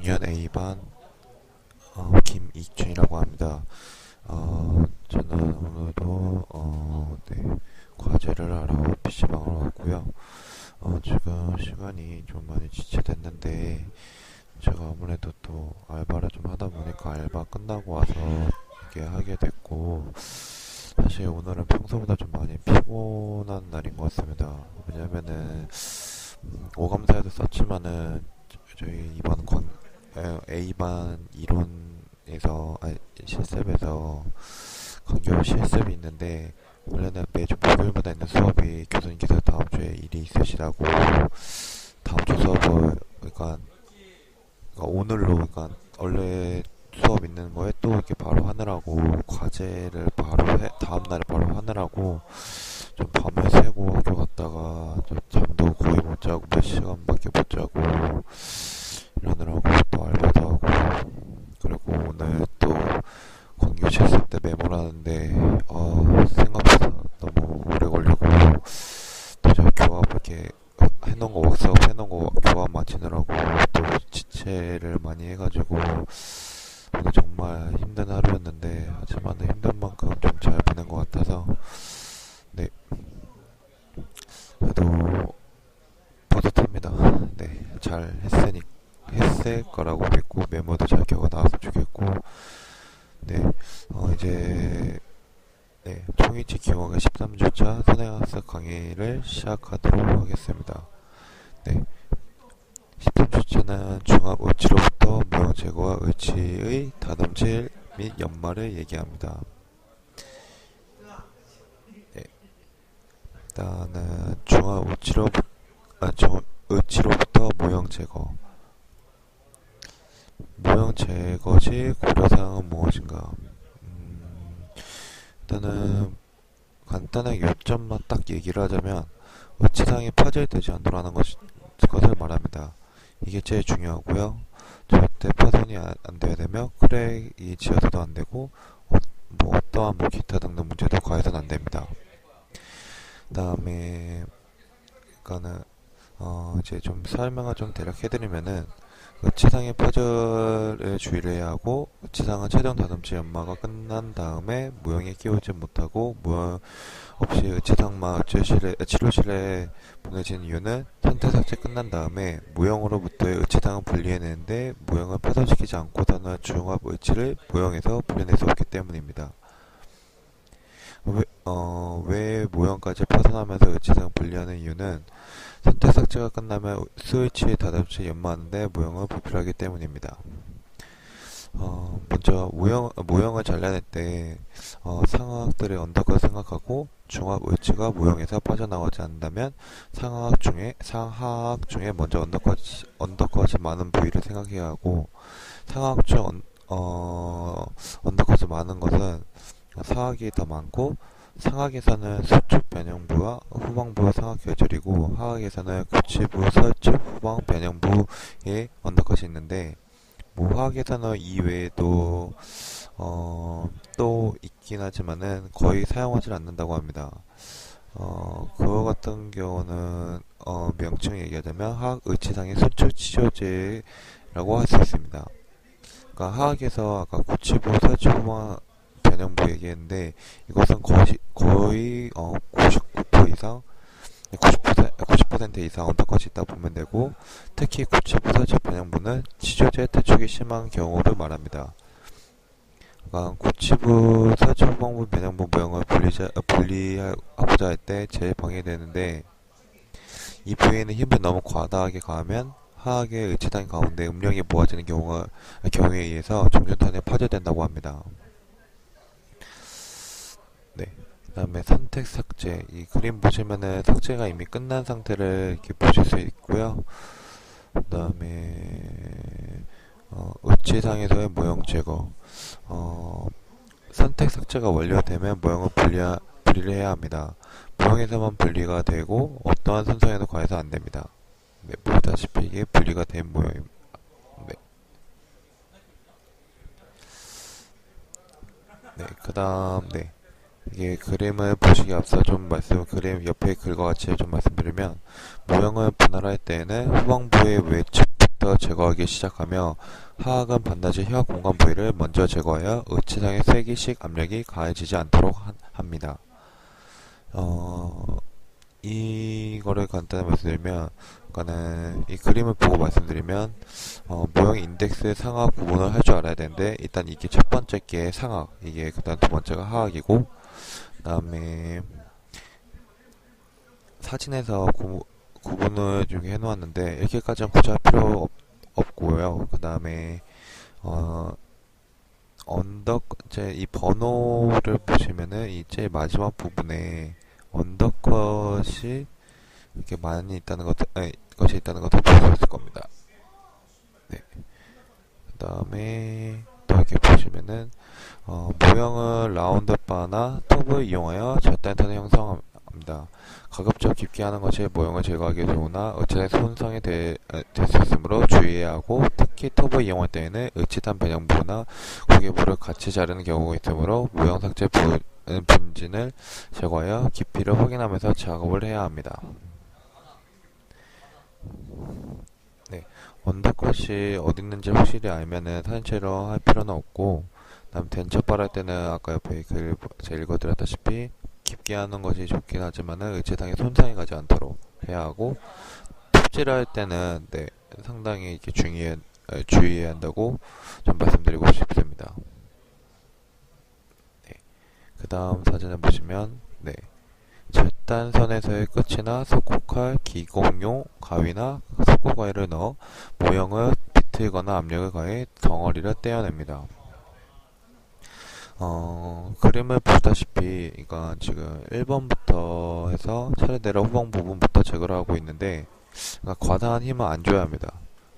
6학년 A반 김익준이라고 합니다. 저는 오늘도 과제를 하러 PC방으로 왔고요. 지금 시간이 좀 많이 지체됐는데 제가 아무래도 또 알바를 좀 하다 보니까 알바 끝나고 와서 이렇게 하게 됐고, 사실 오늘은 평소보다 좀 많이 피곤한 날인 것 같습니다. 왜냐면은 오감사에도 썼지만은 저희 이번 A반 이론에서 실습에서 강교 실습이 있는데, 원래는 매주 목요일마다 있는 수업이 교수님께서 다음 주에 일이 있으시다고 다음 주 수업을 오늘로 원래 수업 있는 거에 또 이렇게 바로 하느라고 과제를 다음 날에 바로 하느라고 좀 밤을 새고 학교 갔다가 좀 잠도 거의 못 자고 몇 시간밖에 못 자고 이러느라고 또 알바도 하고, 그리고 오늘 또 광교 실습 때 메모를 하는데 생각보다 너무 오래 걸리고, 또 제가 교합 이렇게 해놓은 거 워크숍 해놓은 거 교합 마치느라고 또 지체를 많이 해가지고 오늘 정말 힘든 하루였는데, 하지만 힘든 만큼 좀 잘 보낸 것 같아서 네, 그래도 뿌듯합니다. 네, 잘 했을 거라고 믿고 메모도 잘 적어 나왔으면 좋겠고, 네, 이제 통일치 기용학의 13주차 선행학습 강의를 시작하도록 하겠습니다. 네, 13주차는 중합 의치로부터 모형 제거와 의치의 다듬질 및 연마를 얘기합니다. 네, 일단은 중합 의치로부터 모형 제거. 모형 제거 시 고려사항은 무엇인가? 일단은 간단하게 요점만 딱 얘기를 하자면, 의치상이 파절되지 않도록 하는 것을 말합니다. 이게 제일 중요하고요. 절대 파손이 안 돼야 되며 크랙이 지어서도 안 되고 어떠한 기타 등등 문제도 가해서는 안 됩니다. 그다음에 이제 좀 설명을 좀 대략 해드리면은, 의치상의 파절에 주의를 해야 하고, 의치상은 최종 다듬질 연마가 끝난 다음에 모형에 끼우지 못하고 모형 없이 의치상만 치료실에 보내진 이유는 선택 삭제 끝난 다음에 모형으로부터의 의치상을 분리해내는데 모형을 파손시키지 않고 단호한 중합 의치를 모형에서 분리해낼 수 없기 때문입니다. 왜 모형까지 파손하면서 의치상을 분리하는 이유는 선택 삭제가 끝나면 스위치에 다듬질 연마하는데 모형을 불필요하기 때문입니다. 먼저 모형을 잘라낼 때 상하악들의 언더컷을 생각하고, 중합 의치가 모형에서 빠져나오지 않는다면 상하악 중에 먼저 언더컷이 많은 부위를 생각해야 하고, 상하악 중 언더컷이 많은 것은 상하악이 더 많고, 상하악에서는 수축 변형부와 후방부 상하악 계절이고, 하악에서는 구치부, 설축, 후방 변형부의 언더컷이 있는데, 하악에서는 이외에도 또 있긴 하지만은 거의 사용하지 않는다고 합니다. 그거 같은 경우는 명칭 얘기하자면 하악 의치상의 수축 치료제라고 할 수 있습니다. 그러니까 하악에서 아까 구치부, 설축, 후방 변형부 얘기했는데, 이것은 거의 99% 이상 90% 이상 언더컷이 있다 보면 되고, 특히 구치부 설치 변형부는 치료제 퇴축이 심한 경우를 말합니다. 그러니까 구치부 설치 후방부 변형부 모형을 분리하고자 할 때 제일 방해되는데, 이 부위에는 힘을 너무 과다하게 가하면 하악의 의치단 가운데 음력이 모아지는 경우에 의해서 정준탄에 파절된다고 합니다. 네. 그 다음에 선택 삭제. 이 그림 보시면은 삭제가 이미 끝난 상태를 이렇게 보실 수 있고요. 그 다음에 의치상에서의 모형 제거. 선택 삭제가 완료되면 모형을 분리를 해야 합니다. 모형에서만 분리가 되고 어떠한 순서에도 가해서 안 됩니다. 네, 보다시피 이게 분리가 된 모형입니다. 네. 네, 그 다음, 이게 그림을 보시기 앞서 그림 옆에 글과 같이 좀 말씀드리면, 모형을 분할할 때에는 후방부의 외측부터 부위부터 제거하기 시작하며 하악은 반드시 혀 공간 부위를 먼저 제거하여 의치상의 쐐기식 압력이 가해지지 않도록 합니다. 이거를 간단히 말씀드리면, 그러니까는 이 그림을 보고 말씀드리면, 모형 인덱스 상하 구분을 할 줄 알아야 되는데, 일단 이게 첫 번째 게 상하, 이게 그다음 두 번째가 하악이고, 그다음에 사진에서 구분을 좀 해놓았는데 이렇게까지는 굳이 할 필요 없고요. 그 다음에 이제 이 번호를 보시면은 이제 마지막 부분에 언더컷이 이렇게 많이 있다는 것이 있다는 것을 볼 수 있을 겁니다. 네. 그 다음에 또 이렇게 보시면은 모형을 라운드 바나 톱을 이용하여 절단선을 형성합니다. 가급적 깊게 하는 것이 모형을 제거하기 좋으나 의치상의 손상이 될 수 있으므로 주의해야 하고, 특히 톱을 이용할 때에는 의치탄 변형부나 고개부를 같이 자르는 경우가 있으므로 모형 삭제 분진을 제거하여 깊이를 확인하면서 작업을 해야 합니다. 네, 언더컷이 어디 있는지 확실히 알면은 사진 촬영할 필요는 없고, 다음 덴처발 할 때는 아까 옆에 글을 제가 읽어드렸다시피 깊게 하는 것이 좋긴 하지만은 의치상에 손상이 가지 않도록 해야 하고, 톱질할 때는 네, 상당히 이렇게 주의해야 한다고 좀 말씀드리고 싶습니다. 네, 그 다음 사진을 보시면 네, 절단선에서의 끝이나 석고칼, 기공용 가위나 석고가위를 넣어 모형을 비틀거나 압력을 가해 덩어리를 떼어냅니다. 그림을 보시다시피, 그러니까 지금 1번부터 해서 차례대로 후방 부분부터 제거를 하고 있는데, 그러니까 과다한 힘은 안 줘야 합니다.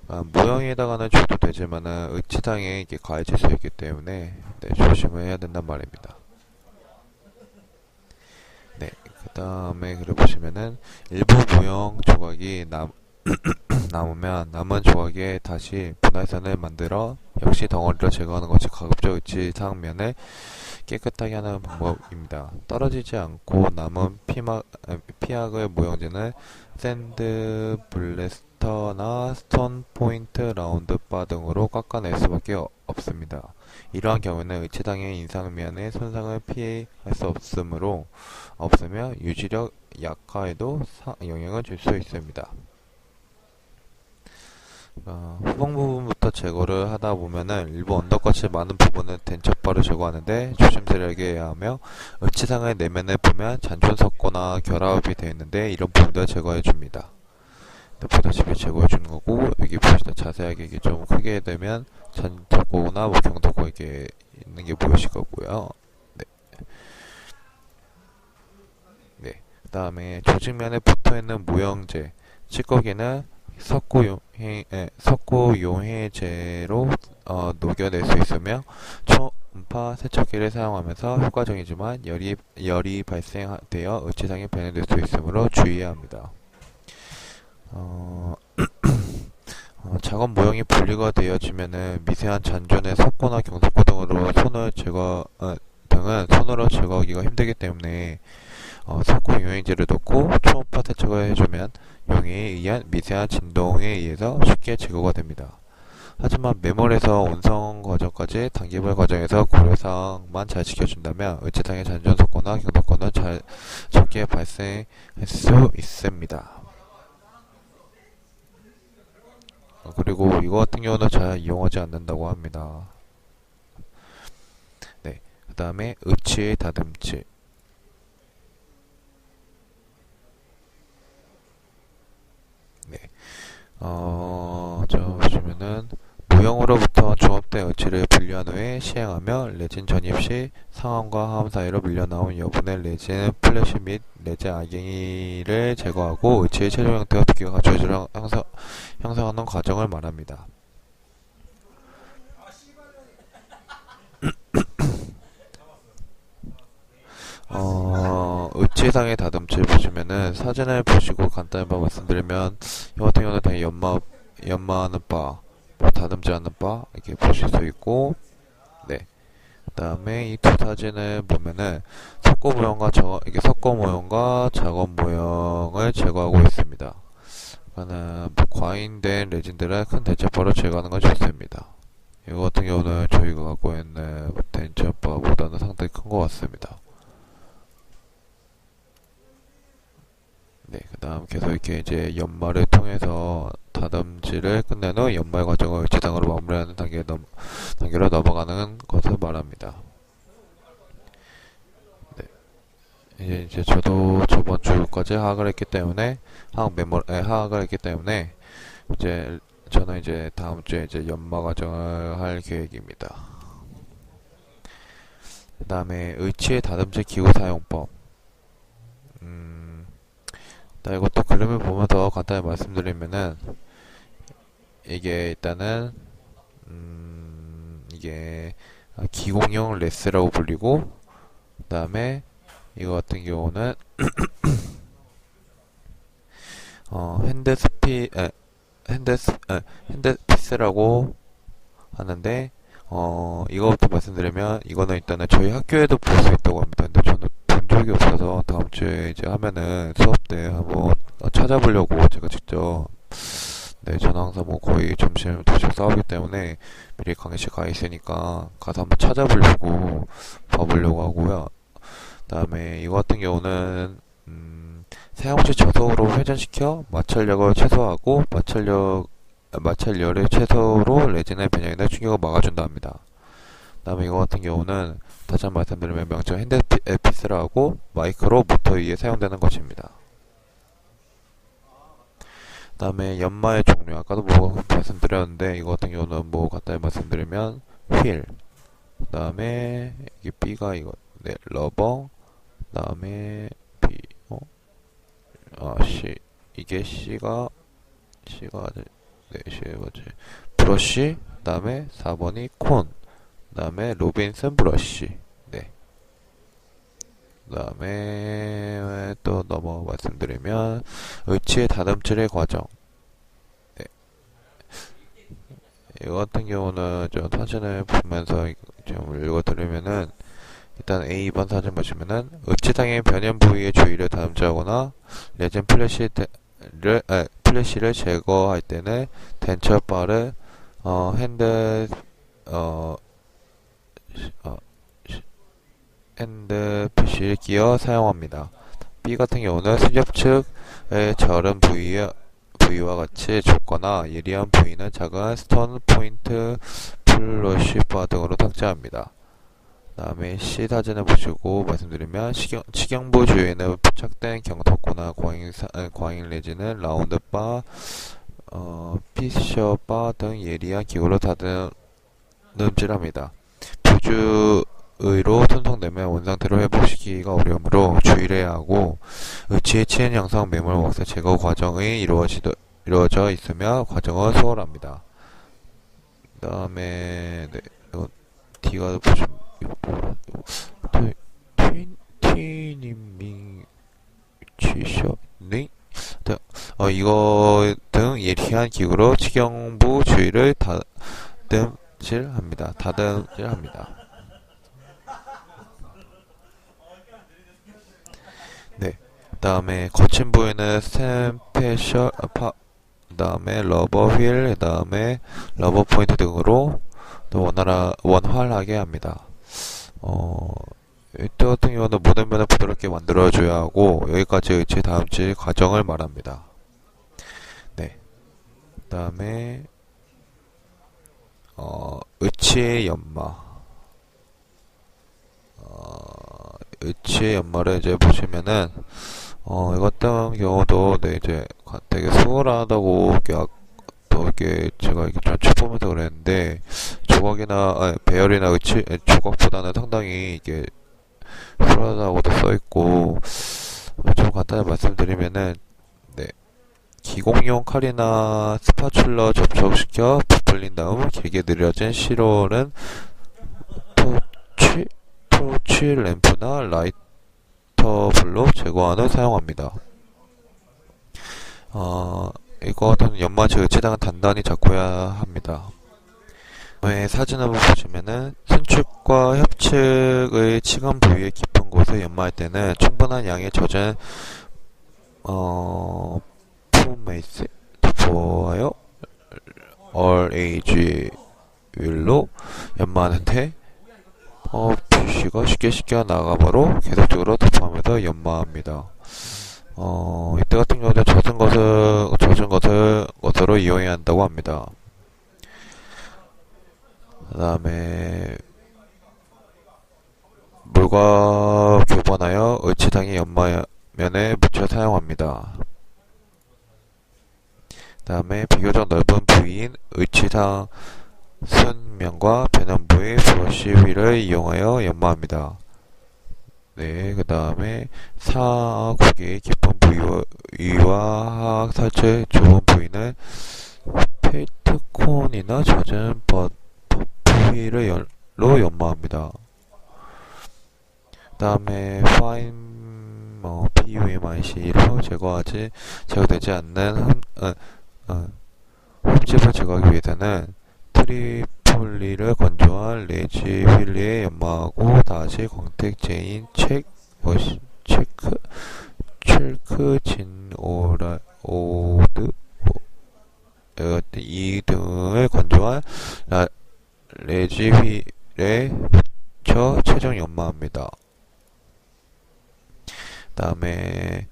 모형에다가는 줘도 되지만은 의치상에 이게 가해질 수 있기 때문에 네, 조심을 해야 된단 말입니다. 네, 그 다음에 그래 보시면은 일부 모형 조각이 남으면 남은 조각에 다시 분할선을 만들어 역시 덩어리로 제거하는 것이 가급적 의치상면을 깨끗하게 하는 방법입니다. 떨어지지 않고 남은 피학의 모형지는 샌드 블래스터나 스톤 포인트 라운드 바 등으로 깎아낼 수밖에 없습니다. 이러한 경우에는 의치상의 인상면의 손상을 피할 수 없으며 유지력 약화에도 영향을 줄 수 있습니다. 후방 부분부터 제거를 하다 보면은 일부 언더컷이 많은 부분은 덴처바로 제거하는데 조심스레하게 해야 하며, 의치상의 내면을 보면 잔존 섞거나 결합이 되어 있는데 이런 부분도 제거해 줍니다. 보다시피 제거해 주는 거고, 여기 보시다 자세하게 이게 좀 크게 되면 잔석고나 뭐 경석고 이렇게 있는 게 보이실 거고요. 네. 네. 그 다음에 조직면에 붙어 있는 모형재, 찌꺼기는 석고용해제로 녹여낼 수 있으며, 초음파 세척기를 사용하면서 효과적이지만 열이 발생되어 의치상에 변형될 수 있으므로 주의해야 합니다. 작업 모형이 분리가 되어지면은 미세한 잔존의 석고나 경석고 등으로 손으로 제거하기가 힘들기 때문에 석고 용해제를 넣고 초음파 세척을 해주면 용해에 의한 미세한 진동에 의해서 쉽게 제거가 됩니다. 하지만 매몰에서 온성 과정까지 단계별 과정에서 고려사항만 잘 지켜준다면 의치상의 잔존 석고나 경석고는 적게 발생할 수 있습니다. 그리고 이거 같은 경우는 잘 이용하지 않는다고 합니다. 네, 그 다음에 의치의 다듬질. 네, 보시면은 모형으로부터 중업된 의치를 분리한 후에 시행하며 레진 전입 시 상함과 하함 사이로 밀려나온 여분의 레진 플래시 및 레진 알갱이를 제거하고 의치의 최종 형태와 두께가 갖춰지도록 형성하는 과정을 말합니다. 의치상의 다듬질 보시면은 사진을 보시고 간단히 말씀드리면, 이 같은 경우는 당연히 연마하는 바, 뭐 다듬질하는 바 이렇게 보실 수 있고, 네. 그다음에 이 두 사진을 보면은 석고 모형과 작업 모형을 제거하고 있습니다. 그러니까는 과잉된 레진들은 큰 대체법으로 제거하는 것이 좋습니다. 이거 같은 경우는 저희가 갖고 있는 대체법보다는 상당히 큰 것 같습니다. 네, 그 다음 계속 이렇게 이제 연말을 통해서 다듬질을 끝낸 후 연말 과정을 지상으로 마무리하는 단계로 넘어가는 것을 말합니다. 네, 이제 저도 저번 주까지 하악을 했기 때문에 하악을 했기 때문에 이제 저는 이제 다음 주에 이제 연말 과정을 할 계획입니다. 그 다음에 의치의 다듬질 기구 사용법. 이것도 그림을 보면서 간단히 말씀드리면은, 이게 일단은, 이게 기공용 레스라고 불리고, 그 다음에 이거 같은 경우는, 핸드피스라고 하는데, 이거부터 말씀드리면, 이거는 일단은 저희 학교에도 볼 수 있다고 합니다. 근데 저는 본 적이 없어서 다음 주에 이제 하면은 수업 때 한번 찾아보려고 제가 직접, 네, 저는 항상 뭐 거의 점심 도시락 싸우기 때문에 미리 강의실 가 있으니까 가서 한번 찾아보려고 봐보려고 하고요. 그 다음에 이거 같은 경우는, 사용시 저속으로 회전시켜 마찰력을 최소화하고 마찰열의 최소로 레진의 변형이나 충격을 막아준다 합니다. 그 다음에 이거 같은 경우는 다시 한번 말씀드리면 명칭 핸드피스라고 마이크로 모터 위에 사용되는 것입니다. 그 다음에 연마의 종류, 아까도 뭐 말씀드렸는데 이거 같은 경우는 뭐 간단히 말씀드리면 휠, 그 다음에 이게 B가 이거 네, 러버, 그 다음에 B, C, 이게 C가 네, C 뭐지? 브러쉬, 그 다음에 4번이 콘, 그 다음에 로빈슨 브러쉬, 네. 그 다음에 또 넘어 말씀드리면 의치의 다듬질의 과정. 네. 이거 같은 경우는 좀 사진을 보면서 좀 읽어드리면은 일단 A번 사진 보시면은 의치상의 변형 부위의 주위를 다듬질하거나 레진 플래시를 제거할 때는 덴처바를 핸드피쉬를 끼워 사용합니다. B 같은 경우는 승접 측의 저른 부위와 같이 좁거나 예리한 부위는 작은 스톤 포인트 플러시 바 등으로 탁제합니다. 그 다음에 C 사진을 보시고 말씀드리면 치경부 주위에는 부착된 경토코나 광인 레진은 라운드 바, 피셔 바 등 예리한 기구로 다듬질합니다. 부주의로 손상되면 원상태로 회복시키기가 어려우므로 주의를 해야 하고 의치의 치은 양상 매몰 왁스 제거 과정이 이루어져 있으며 과정은 수월합니다. 그 다음에 네, D가 보시면 트위닝 취셔닝 이거 등 예리한 기구로 치경부 주위를 다듬질합니다. 네. 다음에 거친 부위는 스탬페셜 그 다음에 러버 휠, 그 다음에 러버 포인트 등으로 또 원활하게 합니다. 이때 같은 경우는 모든 면을 부드럽게 만들어줘야 하고 여기까지 의치 다음질 과정을 말합니다. 네. 그 다음에 의치의 연마. 의치의 연마를 이제 보시면은 이것 같은 경우도 네 이제 되게 수월하다고 이렇게 제가 이렇게 좀 쳐보면서 그랬는데 배열이나 의치 조각보다는 상당히 이게 수월하다고도 써있고 좀 간단히 말씀드리면은 네 기공용 칼이나 스파츌러 접촉시켜 부풀린 다음 길게 늘려진 실온은 토치 램프나 라이터 불로 제거하는 사용합니다. 이거 같은 연마제 의치당은 단단히 잡고야 합니다. 사진을 보시면은 승축과 협측의 치간 부위의 깊은 곳에 연마할 때는 충분한 양의 젖은 보아요. RH 윌로 연마하는데 PC가 쉽게 나가바로 계속적으로 터프하면서 연마합니다. 이때 같은 경우는 젖은 것으로 이용해야 한다고 합니다. 그 다음에 물과 교반하여 의치당의 연마면에 묻혀 사용합니다. 그 다음에 비교적 넓은 부위인 의치당 순면과 변연부의 브러쉬 휠을 이용하여 연마합니다. 네, 그 다음에 사국의 깊은 부위와 하악 살체 좁은 부위는 페이트콘이나 젖은 퍼프휠로 연마합니다. 그 다음에 파인 PUMIC로 제거되지 않는 흠집을 제거하기 위해서는 트리폴리를 건조한 레지 휠리에 연마하고 다시 광택제인 첼크 진오드 이 등을 건조한 레지 휠에 묻혀 최종 연마합니다. 다음에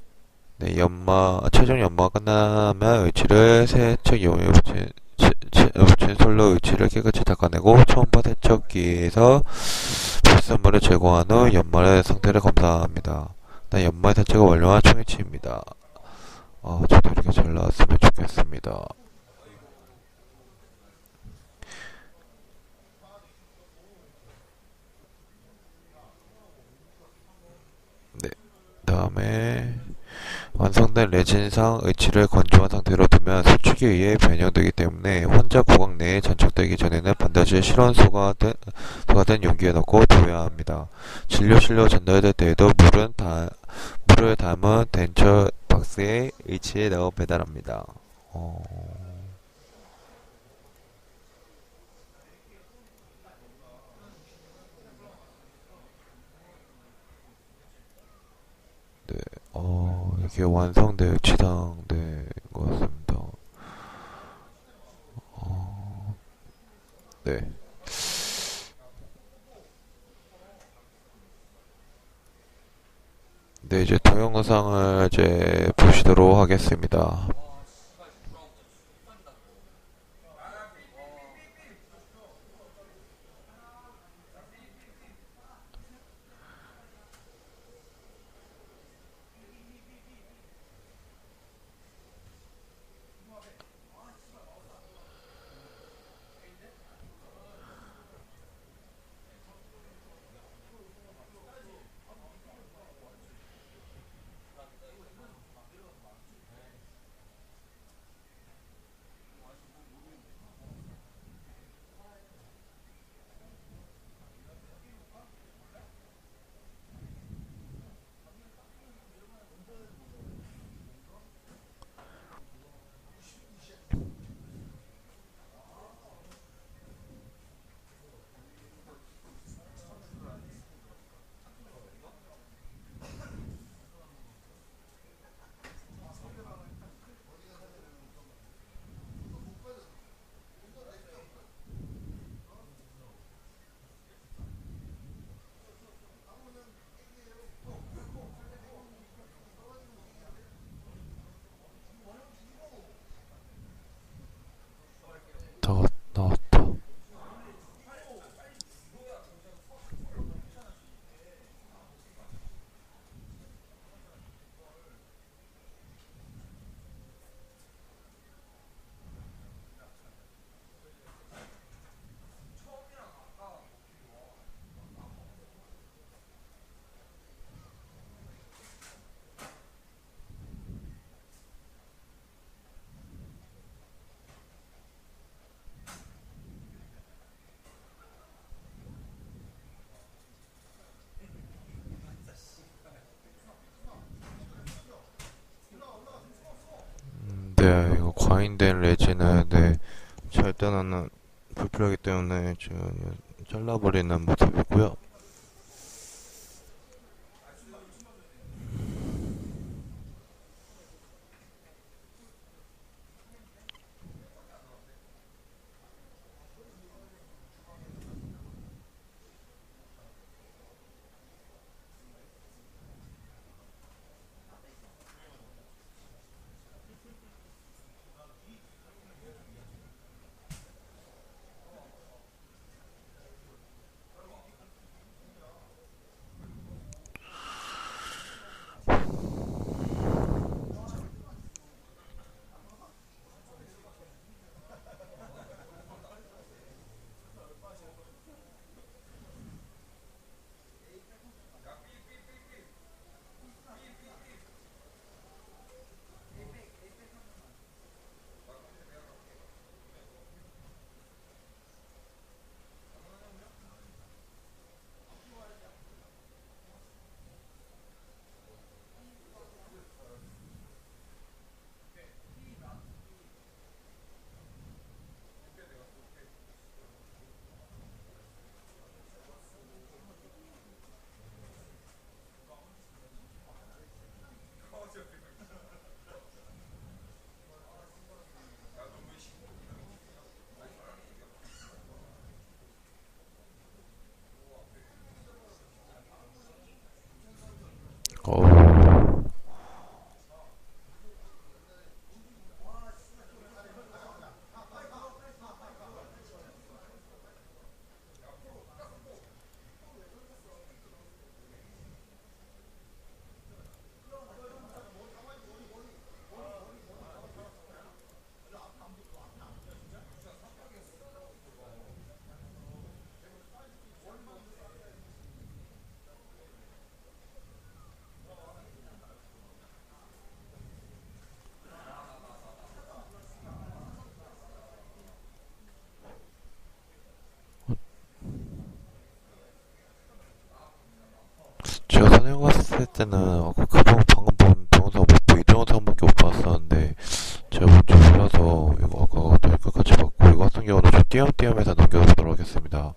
최종 연마가 끝나면 의치를 세척 이용해 붙인 솔로 의치를 깨끗이 닦아내고 초음파 세척기에서 불순물을 제거한 후 연마의 상태를 검사합니다. 연마의 세척이 완료한 총위치입니다. 저도 이렇게 잘 나왔으면 좋겠습니다. 네. 다음에 완성된 레진상 의치를 건조한 상태로 두면 수축에 의해 변형되기 때문에 환자 구강 내에 전착되기 전에는 반드시 실온수가 된 용기에 넣고 두어야 합니다. 진료실로 전달될 때에도 물을 담은 덴처 박스에 의치에 넣어 배달합니다. 네, 이게 완성된 의치상 된 것 같습니다. 네. 네, 이제 동영상을 이제 보시도록 하겠습니다. 나왔다. 네, 이거 과잉된 레진은 절단하는 불필요하기 때문에 지금 잘라버리는 모습이고요. 어, 제가 선행 갔을 때는 방금 본 동영상 못 보고 이 동영상밖에 못 봤었는데 제가 뭔지 몰라서 이거 아까 다시 끝까지 봤고 이거 같은 경우는 좀 띄엄띄엄해서 넘겨보도록 하겠습니다.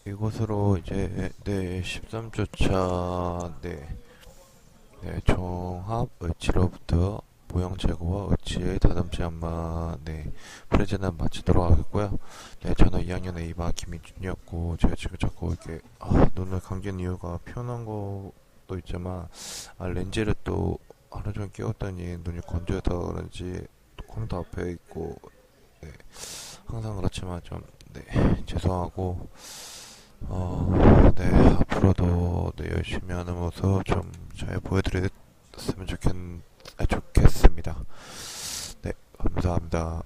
이것으로 이제 13주차 종합 의치로부터 모형 제거와 의치의 다듬지 안마 프레젠은 마치도록 하겠고요. 저는 2학년 A반 김민준이었고, 제가 지금 자꾸 이렇게 눈을 감긴 이유가 피곤한 것도 있지만 렌즈를 또 하루 종일 끼웠더니 눈이 건조해서 그런지 컴퓨터 앞에 있고 항상 그렇지만 좀 죄송하고 앞으로도 열심히 하는 모습 좀 잘 보여드렸으면 좋겠습니다. 감사합니다.